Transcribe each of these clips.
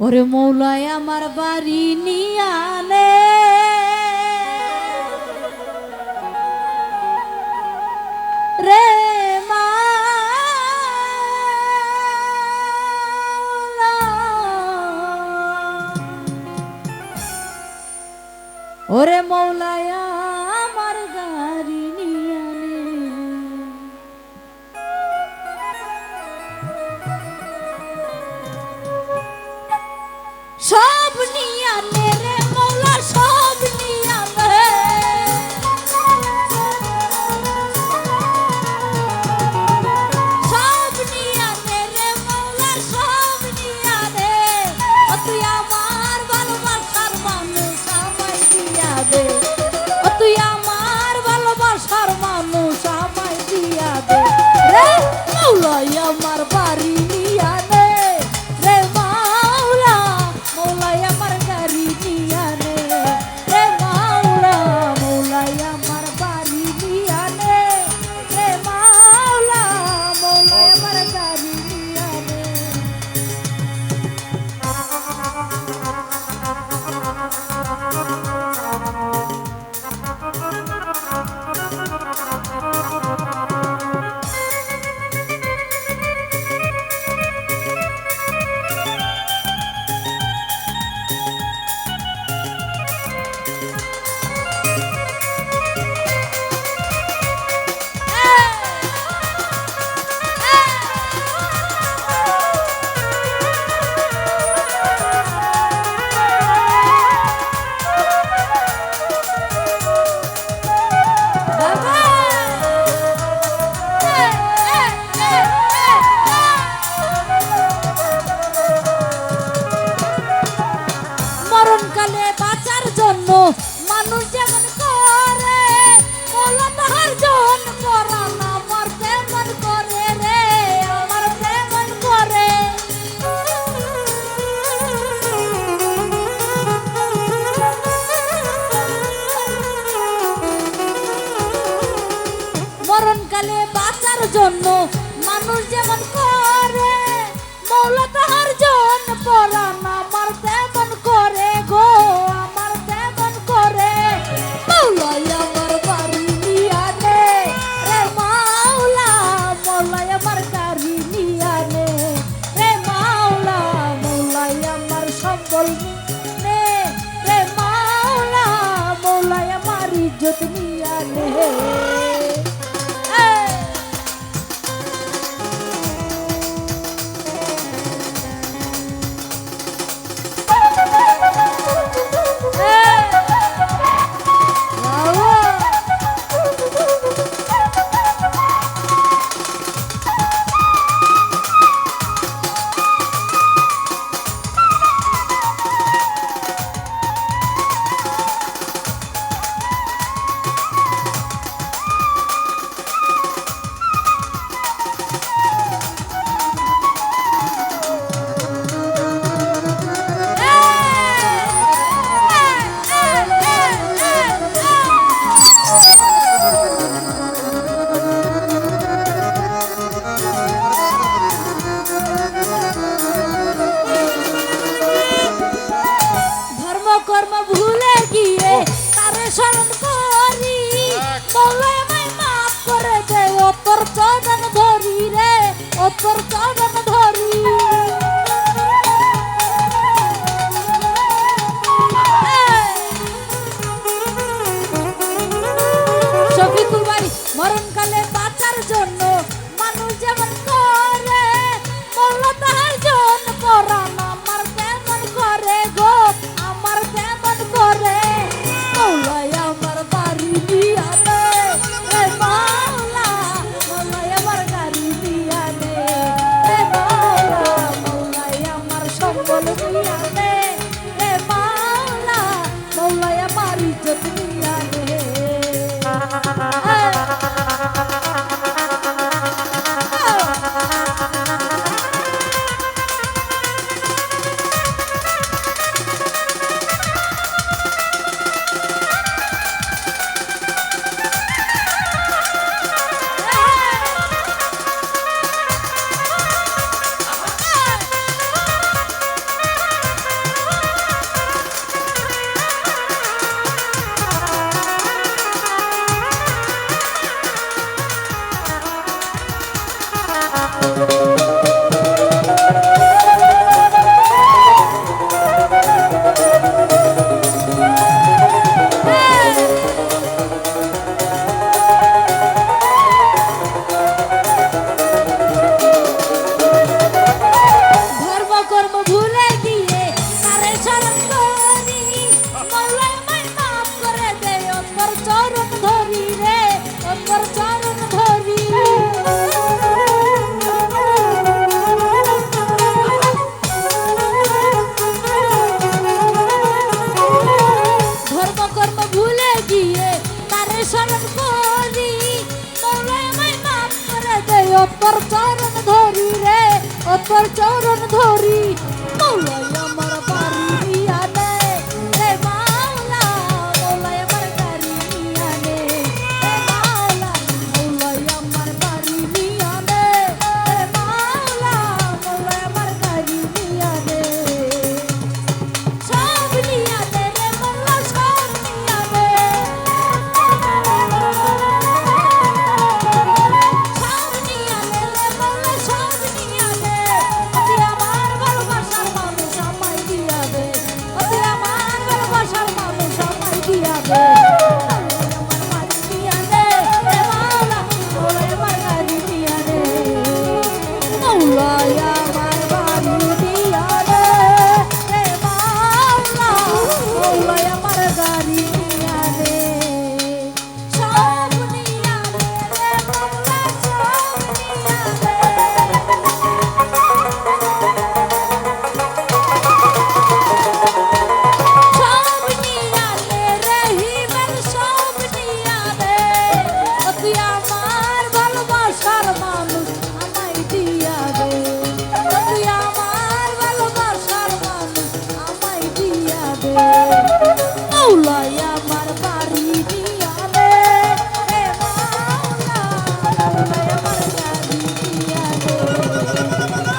ওরে মৌলায় আমার বাড়ি নিয়ানে রে মাওলা, ওরে মৌলায় আমার গাড়ি নিয়ানে সব নিয়ানে রে মৌলা, সব নিয়ানে সব নিয়ানে রে মৌলা, সব নিয়ানে। ও তুই আমার ভালোবাসার মানুষ আমায় দিয়া দে, ও তুই আমার ভালোবাসার মানুষ আমায় দিয়া দে রে মৌলাই আমার বাড়ি নিয়ানে রে মাওলা, মৌলাই আমার গাড়ি নিয়ানে রে মাওলা, মৌলাই আমার বাড়ি নিয়ানে রে মাওলা, মৌলাই আমার গাড়ি নিয়ানে। মরণকালে বাঁচার জন্য মানুষ যেমন করে, মৌলা তাহার জন পরাণ আমার তেমন করে রে, আমার তেমন করে। মরণকালে বাঁচার জন্য মানুষ যেমন করে, মৌলা তাহার জন পরাণ আমার তেমন করে গো, আমার তেমন করে। মৌলাই আমার বাড়ি নিয়ানে রে মাওলা, মৌলাই আমার গাড়ি নিয়ানে রে মাওলা, মৌলাই আমার সম্বল নিয়ানে রে মাওলা, মৌলাই আমার ইজ্জত নিয়ানে। কর্ম ভুলে গিয়ে তারে স্মরণ করি, মৌলাই আমায় মাফ করে দে, ও তোর চরণ ধরি রে, ও তোর চরণ ধরি। শফিকুল ভাই, মরণকালে বাঁচার জন্য মানুষ যেমন করে, মৌলা তাহার জন পরাণ আমার তেমন করে গো, আমার তেমন করে। মৌলাই আমার বাড়ি নিয়ানে রে মাওলা, মৌলাই আমার গাড়ি নিয়ানে রে মাওলা, মৌলাই আমার সম্বল নিয়ানে রে মাওলা, মৌলাই আমার ইজ্জত নিয়ানে। ভুলে গিয়ে তারে স্মরণ করি মৌলাই আমায় মাফ করে দে অন্তর চরণ ধরি রে অন্তর চরণ ধরি ধর্ম কর্ম ভুলে গিয়ে তারে স্মরণ করি মৌলাই আমায় মাফ করে দে অন্তর চরণ ধরি রে অন্তর চরণ ধরি মৌলাই আমার বাড়ি দিয়া দে রে মাওলা মৌলাই আমার গাড়ি নিয়া দে রে মাওলা মৌলাই আমার বাড়ি নিয়া দে রে মাওলা মৌলাই আমার গাড়ি নিয়া দে সব নিয়া দে রে মৌলা সব নিয়া দে সব নিয়া দে রে মৌলা সব নিয়া দে অতি আমার ভালোবাসার মানুষ আমায় দিয়া দে অতি আমার ভালোবাসার মানুষ আমায় দিয়া দে আমার বাড়ি দিয়া দে রে মাওলা মৌলাই আমার গাড়ি দিয়া দে মৌলাই আমার বাড়ি দিয়া দে রে মাওলা মৌলাই আমার গাড়ি দিয়া দে সব নিয়া দে রে মৌলা সব নিয়া দে সব নিয়া দে রহিমের সব নিয়া দে অতি আমার ভালোবাসার মানুষ আমায় দিয়া দে অতি আমার ভালোবাসার মানুষ আমায় দিয়া দে মৌলাই আমার বাড়ি দিয়া দে রে মাওলা মৌলাই আমার গাড়ি দিয়া দে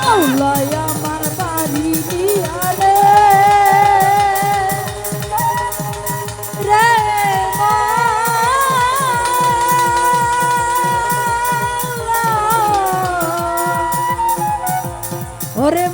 মৌলাই আমার বাড়ি দিয়া দে রে মাওলা ওরে